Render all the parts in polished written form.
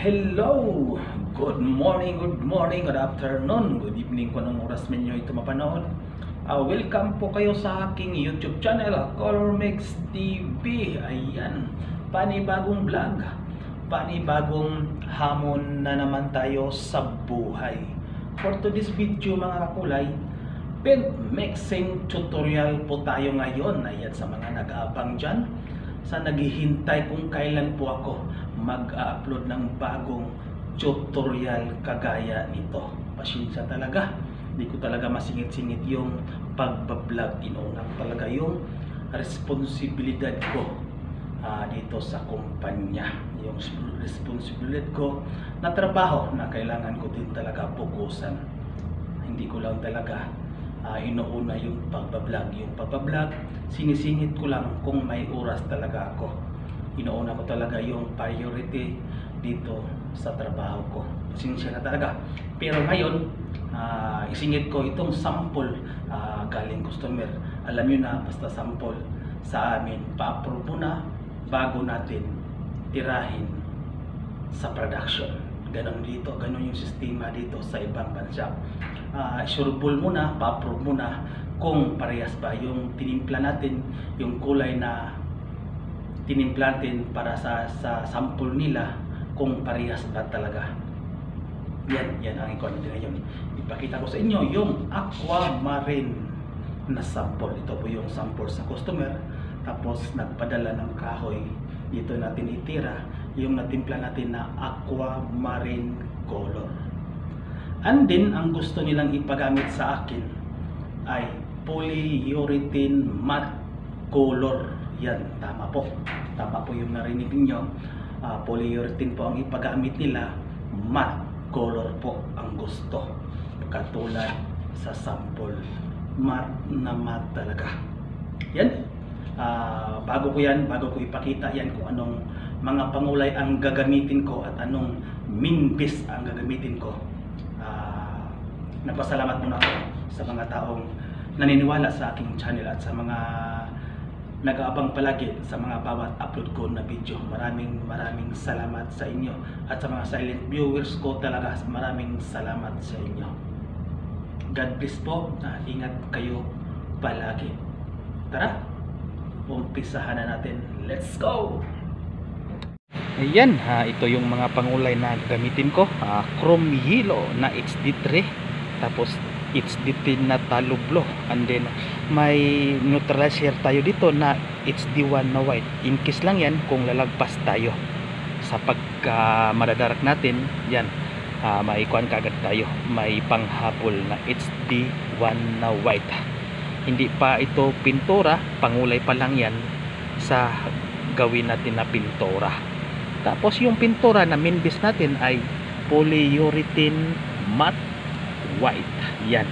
Hello! Good morning, good afternoon, good evening kung anong oras ninyo ito mapanood. Welcome po kayo sa aking YouTube channel, Color Mix TV. Ayan, panibagong vlog, panibagong hamon na naman tayo sa buhay. For today's video mga kakulay, paint mixing tutorial po tayo ngayon. Ayan, sa mga nag-aabang dyan, sa naghihintay kung kailan po ako mag-upload ng bagong tutorial kagaya nito. Pasensya talaga, hindi ko talaga masingit-singit yung pagbablog. Inuuna ko talaga yung responsibilidad ko dito sa kumpanya, yung responsibilidad ko na trabaho na kailangan ko din talaga fokusan. Hindi ko lang talaga inuuna yung pagbablog. Yung pagbablog, sinisingit ko lang kung may oras talaga ako. Inuuna ko talaga yung priority dito sa trabaho ko. Pasensya na talaga. Pero ngayon, isingit ko itong sample galing customer. Alam nyo na, basta sample sa amin, pa-approve muna bago natin tirahin sa production. Ganon dito, ganon yung sistema dito sa ibang bansa. Sureball muna, pa-approve muna kung parehas ba yung tinimpla natin, yung kulay na tinimpla natin para sa sample nila, kung parehas ba talaga. Yan ang icon natin ngayon. Ipakita ko sa inyo yung aquamarine na sample. Ito po yung sample sa customer. Tapos nagpadala ng kahoy. Dito natin itira yung natimpla natin na aquamarine color. And then, ang gusto nilang ipagamit sa akin ay polyurethane matte color. Yan, tama po. Tama po yung narinig niyo. Polyurethane po ang ipagamit nila. Matte color po ang gusto. Katulad sa sample. Matte na matte talaga. Yan. Bago ko ipakita yan kung anong mga pangulay ang gagamitin ko at anong minbis ang gagamitin ko. Nagpasalamat muna ako sa mga taong naniniwala sa aking channel at sa mga nag-aabang palagi sa mga bawat upload ko na video. Maraming salamat sa inyo. At sa mga silent viewers ko talaga, maraming salamat sa inyo. God bless po. Ingat kayo palagi. Tara, umpisahan na natin. Let's go! Ayan, ito yung mga pangulay na gagamitin ko. Chrome yellow na HD3. Tapos HD10 na talublo, and then may neutralizer tayo dito na HD1 na white. In case lang yan kung lalagpas tayo sa pagka madadarak natin, yan may kuan kagad tayo, may panghabol na HD1 na white. Hindi pa ito pintura, pangulay pa lang yan sa gawin natin na pintura. Tapos yung pintura na minbis natin ay polyurethane matte white. Yan,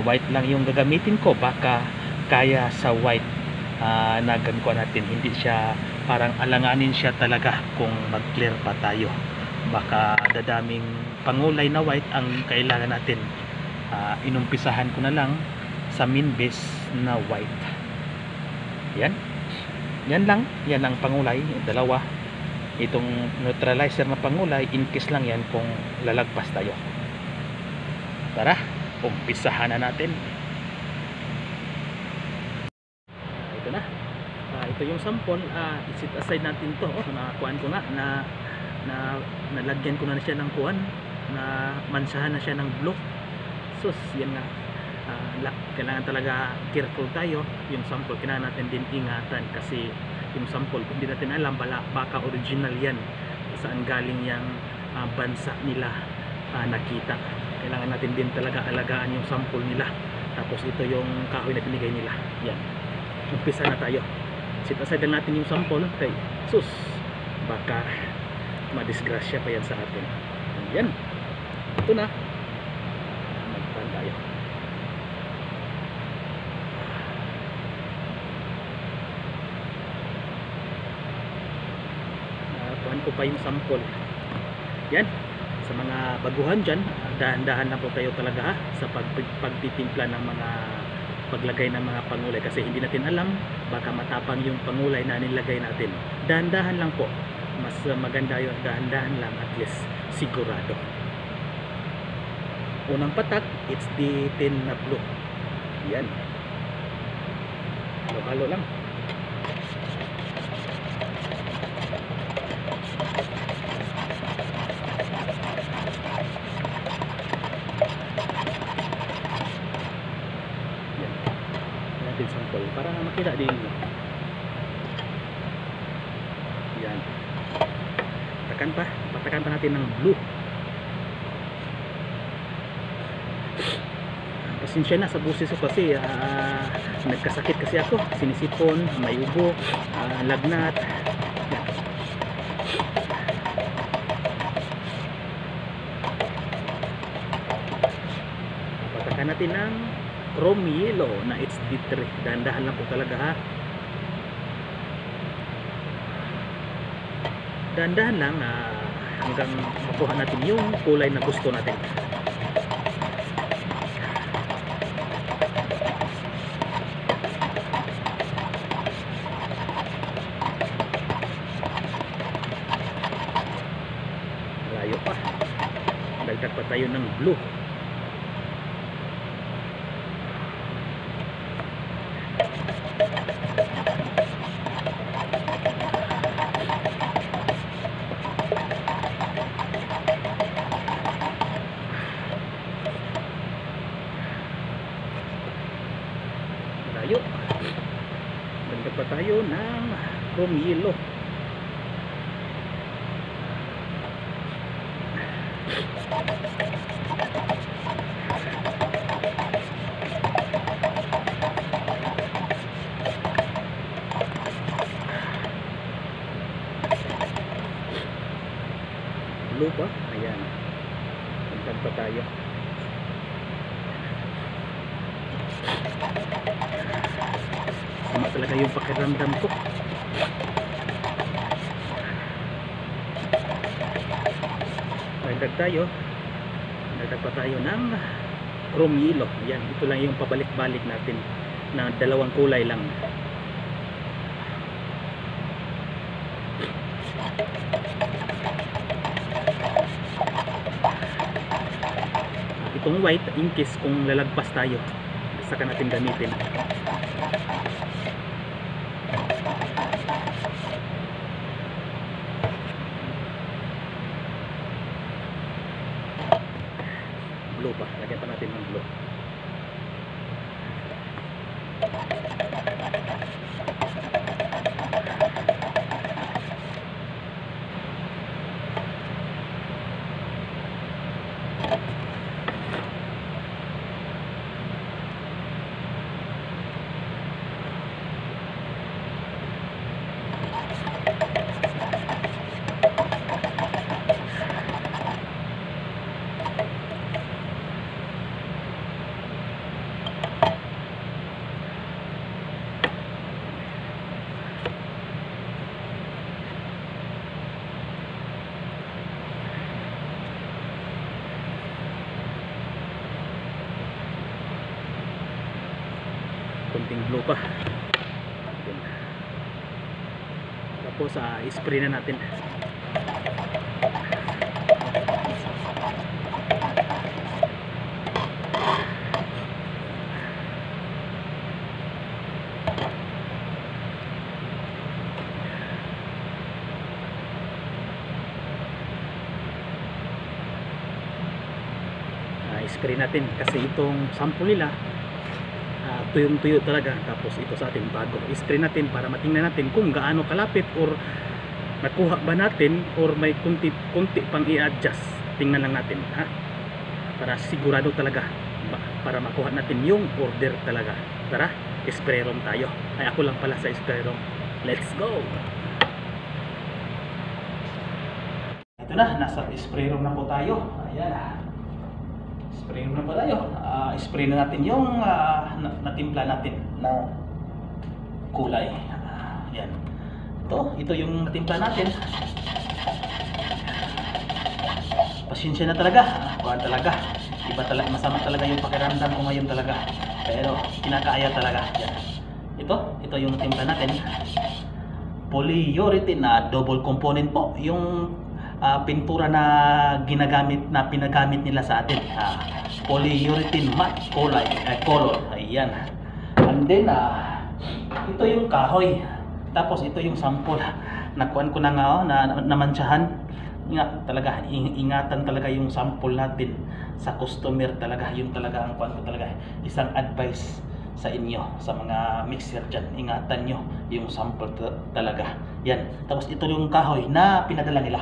white lang yung gagamitin ko. Baka kaya sa white na gankuan natin, hindi siya parang alanganin siya talaga kung mag clear pa tayo. Baka dadaming pangulay na white ang kailangan natin. Inumpisahan ko na lang sa main base na white. Yan lang, yan ang pangulay, dalawa. Itong neutralizer na pangulay, in case lang yan kung lalagpas tayo. Tara, umpisahan na natin. Ito na. Ito yung sample. I-set aside natin to. Nakakuan ko nga na nalagyan ko na siya ng kuan, na mansahan na siya ng blue. Sus, yan nga. Kailangan talaga careful tayo. Yung sample kailangan natin din ingatan, kasi yung sample, kung hindi natin alam, baka original yan, saan galing yung bansa nila nakita. Kailangan natin din talaga alagaan yung sample nila. Tapos ito yung kahoy na binigay nila. Yan. Umpisa na tayo. Set aside lang natin yung sample. Okay. Sus, baka madisgrasya pa yan sa atin. Yan. Ito na. Magpan tayo. Kuhan ko pa yung sample. Yan. Sa mga baguhan dyan, dahan-dahan na po kayo talaga sa pagtitimpla ng mga paglagay ng mga pangulay, kasi hindi natin alam, baka matapang yung pangulay na nilagay natin. Dahan-dahan lang po. mas maganda yung dahan-dahan lang, at least sigurado. Unang patak, it's the tin na blue. Yan, halo-halo lang. Yan, natin sample para makita din. Yan, patakan pa natin ng blue. Pasensya na sa busis ko kasi nagkasakit kasi ako, sinisipon, may ubo, lagnat. Patakan natin ng chrome yellow na HD3. Dahan-dahan lang po talaga, ha. Dahan-dahan lang hanggang makuha natin yung kulay na gusto natin. Layo pa, dagdag pa tayo ng blue. Layo, dagdag pa tayo ng chrome yellow. Blue pa, ayan, dagdag pa tayo. Sama talaga yung pakiramdam ko. Dagdag pa tayo ng chrome yellow. Yan, ito lang yung pabalik-balik natin na dalawang kulay lang. Itong white, in case kung lalagpas tayo, saka natin gamitin. Blue pa, lagyan pa natin ng blue. Kunting blue pa. Tapos spray na natin. Spray natin kasi itong sample nila tuyong-tuyo talaga. Tapos ito sa ating bago, spray natin para matingnan natin kung gaano kalapit or nakuha ba natin or may kunti pang i-adjust. Tingnan lang natin, ha, para sigurado talaga, para makuha natin yung order talaga. Tara, spray room tayo. Ay, ako lang pala sa spray room. Let's go. Ito na, nasa spray room na po tayo. Ayan, spray na ba tayo? Spray na natin yung natimpla natin na kulay. Yan. Ito yung natimpla natin. Pasensya na talaga. Kuhaan talaga. Iba talaga, masama talaga yung pakiramdam ko ngayon talaga. Pero kinakaya talaga. Yan. Ito yung natimpla natin. polyurethane na double component po yung pintura na pinagamit nila sa atin. Polyurethane matte color. Ayan. And then ito yung kahoy. Tapos ito yung sample. Nakuan ko na nga na namantsahan. Nga talaga ingatan talaga yung sample natin sa customer talaga. Yung talaga ang kuan ko talaga. Isang advice sa inyo, sa mga mixer dyan, ingatan nyo yung sample talaga. Yan. Tapos ito yung kahoy na pinadala nila.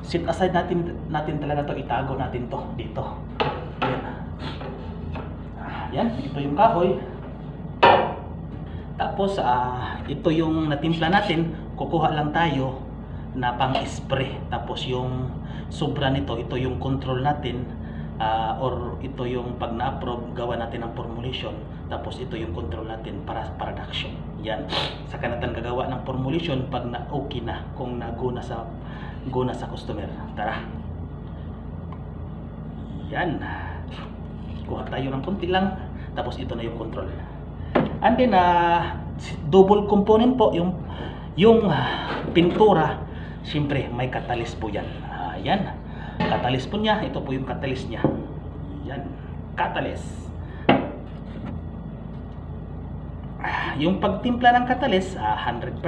Set aside natin talaga to, itago natin to dito. Yan. Yan, ito yung kahoy. Tapos ito yung natimpla natin, kukuha lang tayo na pang-spray. Tapos yung sobra nito, ito yung control natin. Or ito yung pag na-approve, gawa natin ng formulation. Tapos ito yung control natin para production. Yan. Saka natin gagawa ng formulation pag na okay na, kung naguna sa customer. Tara. Yan. Kuha tayo ng konti lang. Tapos ito na yung control. And then double component po yung pintura. Siyempre may catalyst po yan. Yan. Catalyst po niya, ito po yung catalyst niya. Yan, catalyst. Yung pagtimpla ng catalyst, 100%,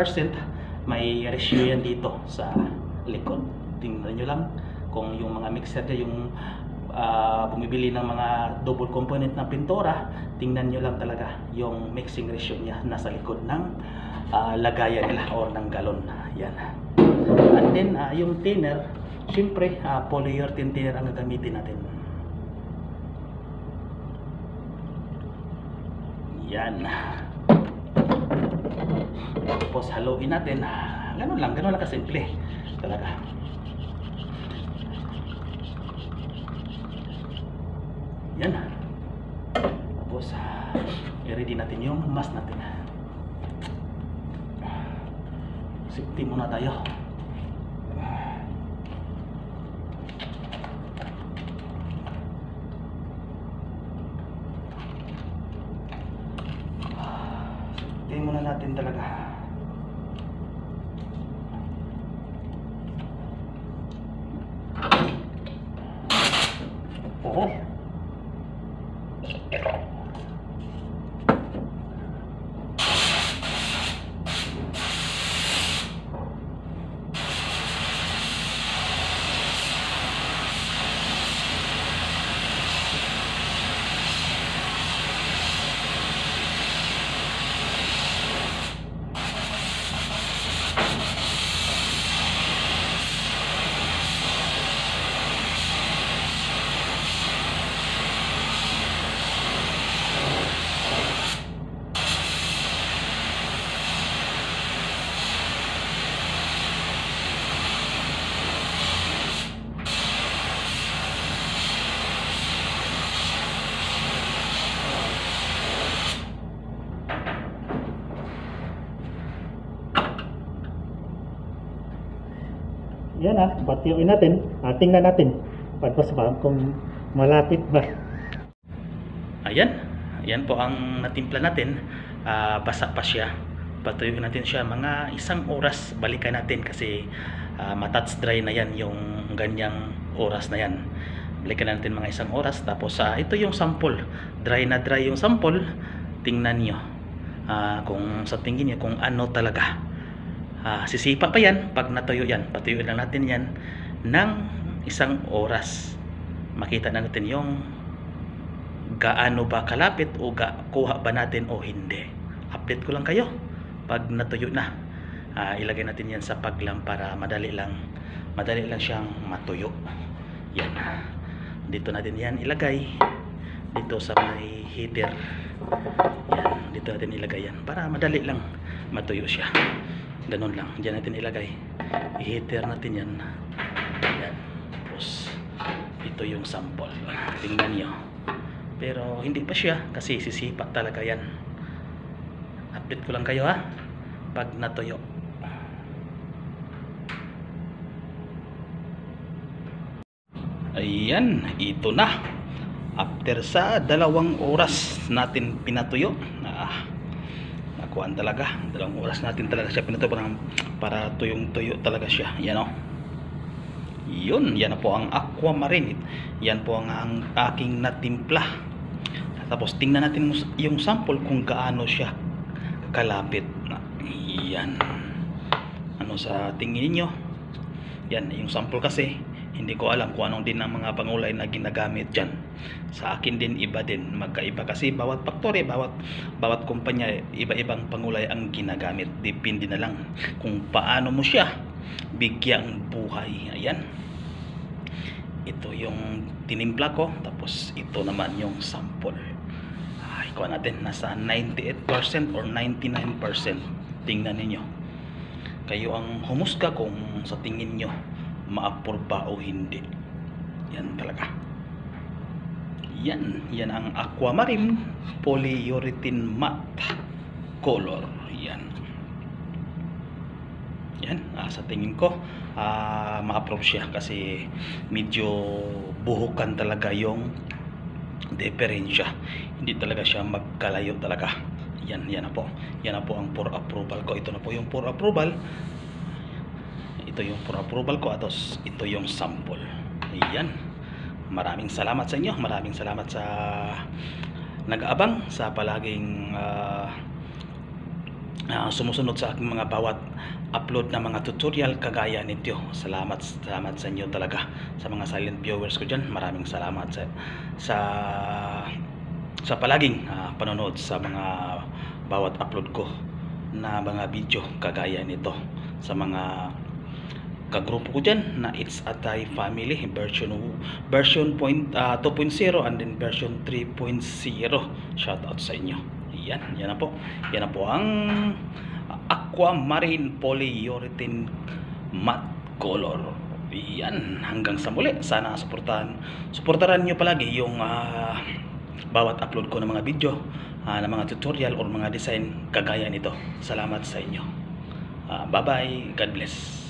may ratio yan dito sa likod. Tingnan nyo lang kung yung mga mixer niya, yung bumibili ng mga double component na pintura, tingnan nyo lang talaga yung mixing ratio niya nasa likod ng lagayan nila or ng galon. Yan. And then yung thinner, siyempre, polyurethane thinner ang gagamitin natin. Yan. Tapos haluin natin. Ganun lang kasimple. Talaga. Yan. Tapos, i-ready natin yung mask natin. Safety muna tayo. Muna natin talaga. Oh. Yan batiuin natin. Tingnan natin pagpas ba kung malapit ba. Ayan. Ayan po ang natimpla natin. Basa pa siya. Patuyuin natin siya mga 1 oras. Balikan natin kasi matouch dry na yan yung ganyang oras na yan. Balikan natin mga 1 oras. Tapos ito yung sample. Dry na dry yung sample. Tingnan nyo. Kung sa tingin nyo kung ano talaga. Sisipa pa yan pag natuyo yan. Patuyuin lang natin yan ng 1 oras. Makita na natin yung gaano ba kalapit o kuha ba natin o hindi. Update ko lang kayo pag natuyo na. Ilagay natin yan sa paglam para madali lang siyang matuyo. Yan. Dito natin yan ilagay dito sa may heater. Yan. Dito natin ilagay yan para madali lang matuyo siya. Ganun lang. Diyan natin ilagay. I-heater natin yan. Yan. Tapos, ito yung sample. Tingnan nyo. Pero, hindi pa siya. Kasi sisipa talaga yan. Update ko lang kayo pag natuyo. Ayan. Ito na. After sa 2 oras natin pinatuyo. kuan talaga, 2 oras natin talaga siya pinuto para tuyong-tuyo talaga siya. Yan o. Yun, yan na po ang aquamarine. Yan po ang aking natimpla. Tapos tingnan natin yung sample kung gaano siya kalapit. Yan. Ano sa tingin niyo? Yan, yung sample kasi hindi ko alam kung anong din ang mga pangulay na ginagamit dyan. Sa akin din iba din, magkaiba kasi bawat factory, bawat kumpanya, iba-ibang pangulay ang ginagamit. Depende na lang kung paano mo siya bigyang buhay. Ayan, ito yung tinimpla ko, tapos ito naman yung sample. Ikuha natin, nasa 98% or 99%. Tingnan ninyo, kayo ang humusga kung sa tingin nyo maapurba o hindi. Yan talaga. Yan ang aquamarine polyurethane matte color. Yan sa tingin ko ma-approve siya kasi medyo buhukan talaga yung diferensya, hindi talaga siya magkalayo talaga. Yan na po ang for approval ko. Ito na po yung for approval. Ito yung for approval ko, at ito yung sample. Ayan. Maraming salamat sa inyo. Maraming salamat sa nag-aabang, sa palaging sumusunod sa aking mga bawat upload na mga tutorial kagaya nito. Salamat sa inyo talaga, sa mga silent viewers ko dyan. Maraming salamat sa palaging panonood sa mga bawat upload ko na mga video kagaya nito, sa mga kagrupo ko dyan na It's a Thai Family version 2.0 and then version 3.0. Shout out sa inyo. Yan na po ang aquamarine polyurethane matte color. Yan, hanggang sa muli, sana suportahan nyo palagi yung bawat upload ko ng mga video, ng mga tutorial or mga design kagaya nito. Salamat sa inyo. Bye bye, God bless.